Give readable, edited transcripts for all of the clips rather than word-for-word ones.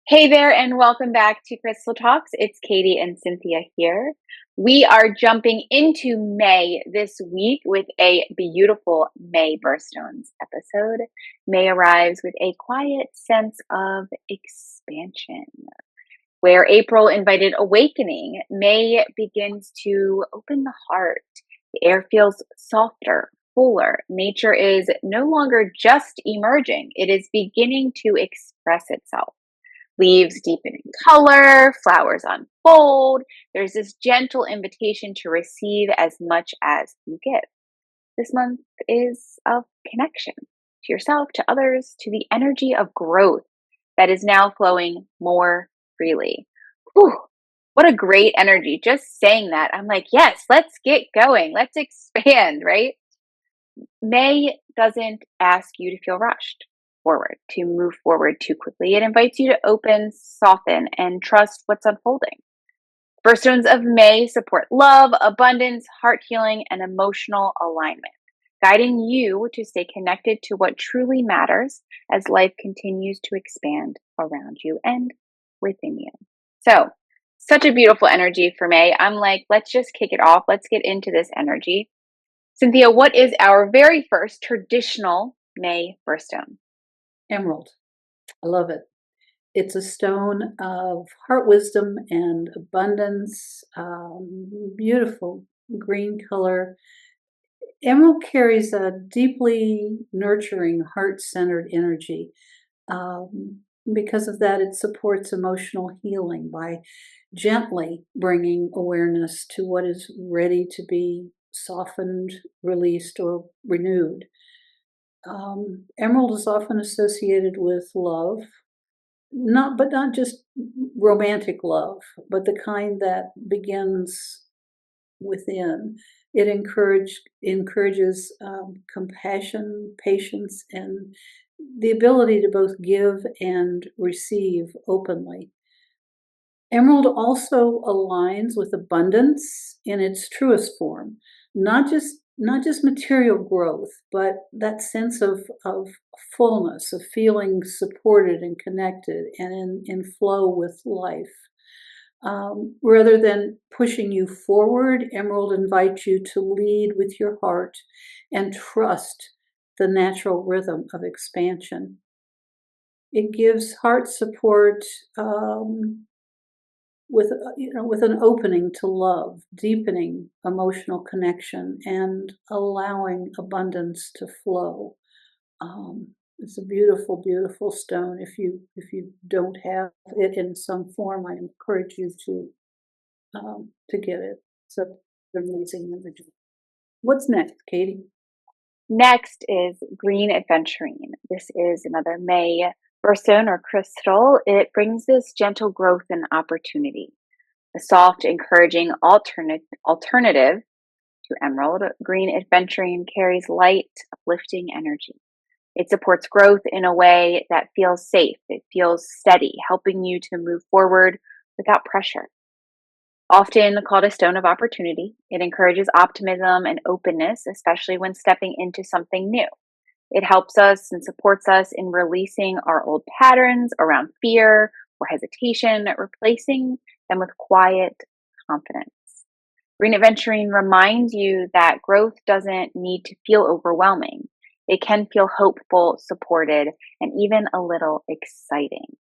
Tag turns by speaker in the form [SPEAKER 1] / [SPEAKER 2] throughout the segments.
[SPEAKER 1] Hey there, and welcome back to Crystal Talks. It's Katie and Cynthia here. We are jumping into May this week with a beautiful May Birthstones episode. May arrives with a quiet sense of expansion. Where April invited awakening, May begins to open the heart. The air feels softer, fuller. Nature is no longer just emerging, it is beginning to express itself. Leaves deepen in color, flowers unfold. There's this gentle invitation to receive as much as you give. This month is of connection to yourself, to others, to the energy of growth that is now flowing more freely. Whew, what a great energy. Just saying that, I'm like, yes, let's get going. Let's expand, right? May doesn't ask you to feel rushed forward, to move forward too quickly. It invites you to open, soften, and trust what's unfolding. Birthstones of May support love, abundance, heart healing, and emotional alignment, guiding you to stay connected to what truly matters as life continues to expand around you and within you. So, such a beautiful energy for May. I'm like, let's just kick it off. Let's get into this energy. Cynthia, what is our very first traditional May birthstone?
[SPEAKER 2] Emerald. I love it. It's a stone of heart wisdom and abundance, beautiful green color. Emerald carries a deeply nurturing, heart-centered energy. Because of that, it supports emotional healing by gently bringing awareness to what is ready to be softened, released, or renewed. Emerald is often associated with love, not just romantic love, but the kind that begins within. It encourages compassion, patience, and the ability to both give and receive openly. Emerald also aligns with abundance in its truest form, not just material growth, but that sense of fullness, of feeling supported and connected and in flow with life. Rather than pushing you forward, Emerald invites you to lead with your heart and trust the natural rhythm of expansion. It gives heart support with an opening to love, deepening emotional connection, and allowing abundance to flow. It's a beautiful, beautiful stone. If you don't have it in some form, I encourage you to get it. It's an amazing energy. What's next, Katie?
[SPEAKER 1] Next is Green Aventurine. This is another May birthstone or crystal. It brings this gentle growth and opportunity. A soft, encouraging alternative to emerald, Green Aventurine carries light, uplifting energy. It supports growth in a way that feels safe. It feels steady, helping you to move forward without pressure. Often called a stone of opportunity, it encourages optimism and openness, especially when stepping into something new. It helps us and supports us in releasing our old patterns around fear or hesitation, replacing them with quiet confidence. Green Aventurine reminds you that growth doesn't need to feel overwhelming. It can feel hopeful, supported, and even a little exciting.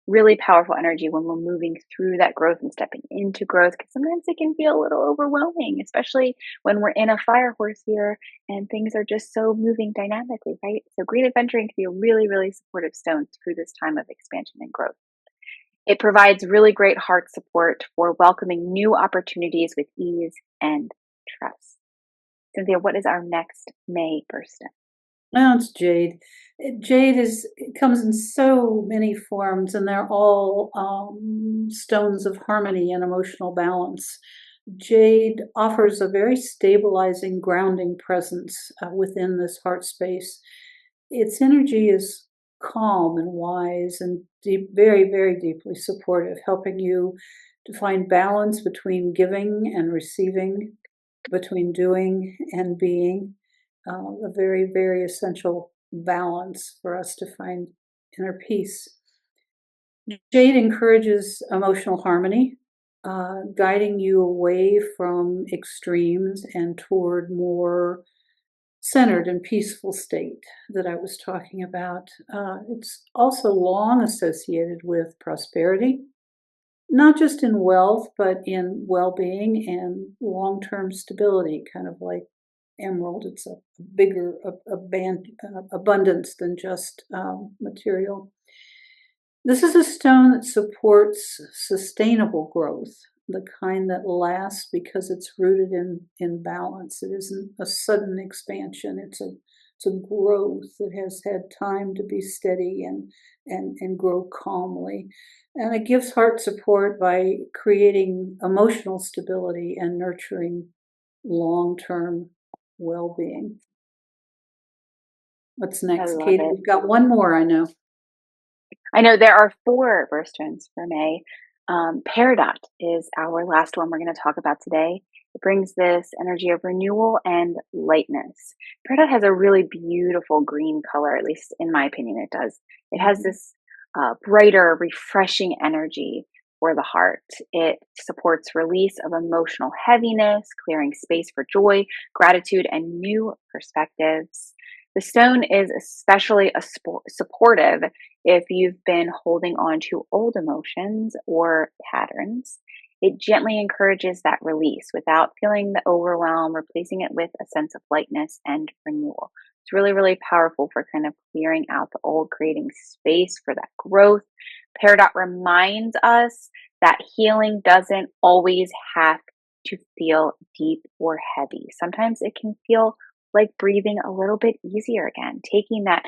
[SPEAKER 1] Really powerful energy when we're moving through that growth and stepping into growth, because sometimes it can feel a little overwhelming, especially when we're in a fire horse here and things are just so moving dynamically, right? So Green Aventurine can be a really, really supportive stone through this time of expansion and growth. It provides really great heart support for welcoming new opportunities with ease and trust. Cynthia, what is our next May birthstone?
[SPEAKER 2] Oh, it's Jade. Jade comes in so many forms, and they're all stones of harmony and emotional balance. Jade offers a very stabilizing, grounding presence within this heart space. Its energy is calm and wise and deep, very, very deeply supportive, helping you to find balance between giving and receiving, between doing and being. A very, very essential balance for us to find inner peace. Jade encourages emotional harmony, guiding you away from extremes and toward more centered and peaceful state that I was talking about. It's also long associated with prosperity, not just in wealth, but in well-being and long-term stability, kind of like emerald. It's a bigger abundance than just material. This is a stone that supports sustainable growth, the kind that lasts because it's rooted in balance. It isn't a sudden expansion. It's a growth that has had time to be steady and grow calmly. And it gives heart support by creating emotional stability and nurturing long-term well-being. What's
[SPEAKER 1] I
[SPEAKER 2] next,
[SPEAKER 1] love
[SPEAKER 2] Katie?
[SPEAKER 1] it.
[SPEAKER 2] We've got one more, I know.
[SPEAKER 1] I know there are 4 birthstones for May. Peridot is our last one we're going to talk about today. It brings this energy of renewal and lightness. Peridot has a really beautiful green color, at least in my opinion, it does. It has this brighter, refreshing energy for the heart. It supports release of emotional heaviness, clearing space for joy, gratitude, and new perspectives. The stone is especially supportive if you've been holding on to old emotions or patterns. It gently encourages that release without feeling the overwhelm, replacing it with a sense of lightness and renewal. It's really, really powerful for kind of clearing out the old, creating space for that growth. Peridot reminds us that healing doesn't always have to feel deep or heavy. Sometimes it can feel like breathing a little bit easier again, taking that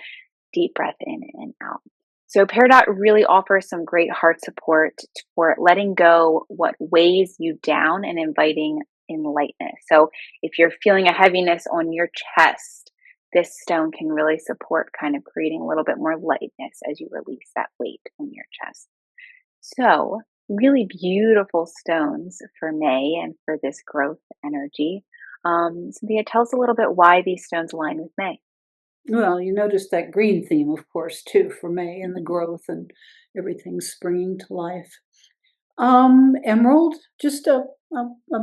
[SPEAKER 1] deep breath in and out. So Peridot really offers some great heart support for letting go what weighs you down and inviting in lightness. So if you're feeling a heaviness on your chest, this stone can really support kind of creating a little bit more lightness as you release that weight on your chest. So really beautiful stones for May and for this growth energy. Cynthia, tell us a little bit why these stones align with May.
[SPEAKER 2] Well, you notice that green theme, of course, too, for May and the growth and everything springing to life. Emerald, just a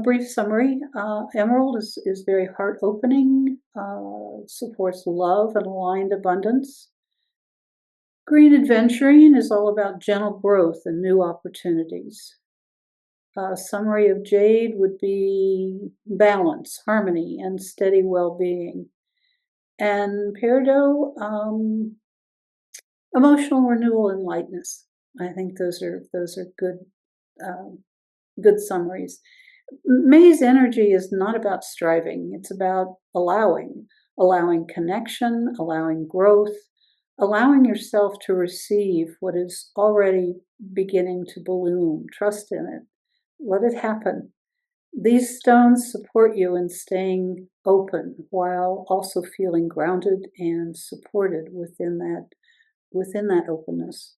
[SPEAKER 2] brief summary. Emerald is very heart opening, supports love and aligned abundance. Green Aventurine is all about gentle growth and new opportunities. A summary of Jade would be balance, harmony, and steady well-being. And Peridot, emotional renewal and lightness. I think those are good good summaries. May's energy is not about striving. It's about allowing connection, allowing growth, allowing yourself to receive what is already beginning to bloom. Trust in it. Let it happen. These stones support you in staying open while also feeling grounded and supported within that openness.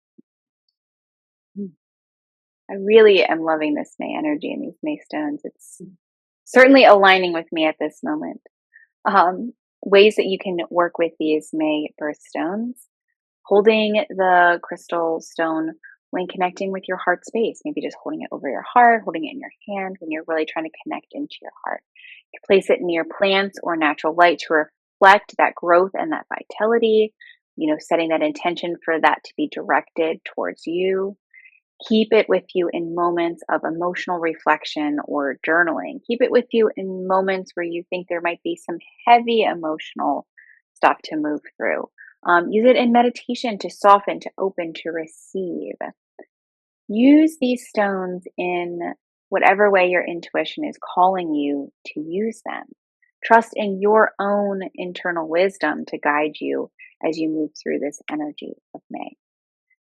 [SPEAKER 1] I really am loving this May energy and these May stones. It's certainly aligning with me at this moment. Ways that you can work with these May birthstones: holding the crystal stone when connecting with your heart space, maybe just holding it over your heart, holding it in your hand when you're really trying to connect into your heart. You can place it near plants or natural light to reflect that growth and that vitality, setting that intention for that to be directed towards you. Keep it with you in moments of emotional reflection or journaling. Keep it with you in moments where you think there might be some heavy emotional stuff to move through. Use it in meditation to soften, to open, to receive. Use these stones in whatever way your intuition is calling you to use them. Trust in your own internal wisdom to guide you as you move through this energy of May.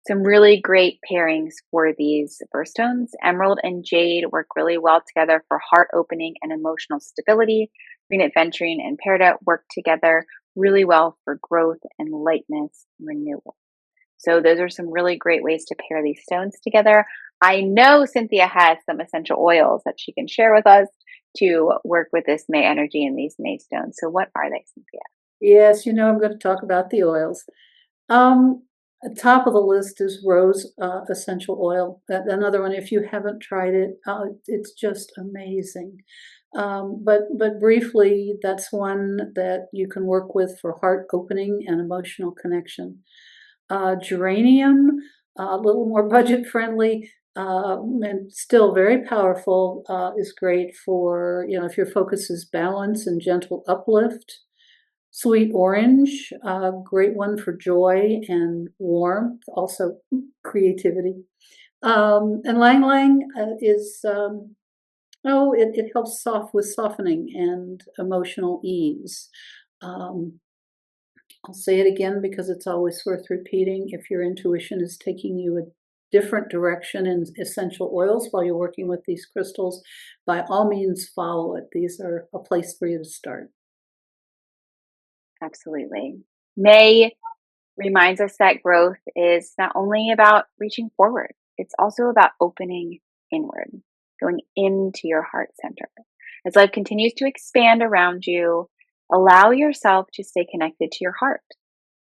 [SPEAKER 1] Some really great pairings for these birthstones. Emerald and Jade work really well together for heart opening and emotional stability. Green Aventurine and Peridot work together really well for growth and lightness and renewal. So those are some really great ways to pair these stones together. I know Cynthia has some essential oils that she can share with us to work with this May energy and these May stones. So what are they, Cynthia?
[SPEAKER 2] Yes, I'm going to talk about the oils. Top of the list is rose essential oil. Another one, if you haven't tried it, it's just amazing. But briefly, that's one that you can work with for heart opening and emotional connection. Geranium, a little more budget friendly, and still very powerful, is great for, if your focus is balance and gentle uplift. Sweet orange, great one for joy and warmth, also creativity. And lang lang is, it helps with softening and emotional ease. Um, I'll say it again because it's always worth repeating. If your intuition is taking you a different direction in essential oils while you're working with these crystals, by all means follow it. These are a place for you to start.
[SPEAKER 1] Absolutely. May reminds us that growth is not only about reaching forward, it's also about opening inward, going into your heart center. As life continues to expand around you, allow yourself to stay connected to your heart,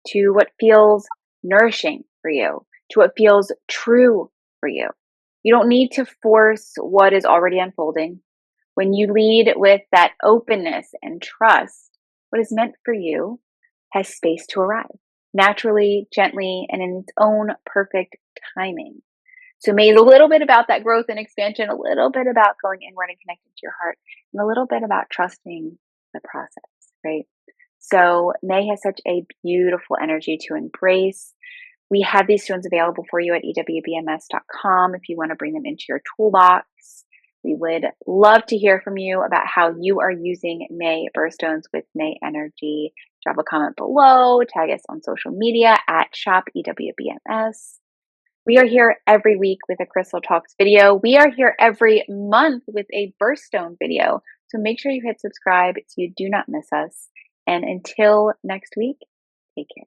[SPEAKER 1] to what feels nourishing for you, to what feels true for you. You don't need to force what is already unfolding. When you lead with that openness and trust, what is meant for you has space to arrive naturally, gently, and in its own perfect timing. So May is a little bit about that growth and expansion, a little bit about going inward and connecting to your heart, and a little bit about trusting the process, right? So May has such a beautiful energy to embrace. We have these stones available for you at ewbms.com if you want to bring them into your toolbox. We would love to hear from you about how you are using May Birthstones with May Energy. Drop a comment below, tag us on social media at shopewbms. We are here every week with a Crystal Talks video. We are here every month with a birthstone video. So make sure you hit subscribe so you do not miss us. And until next week, take care.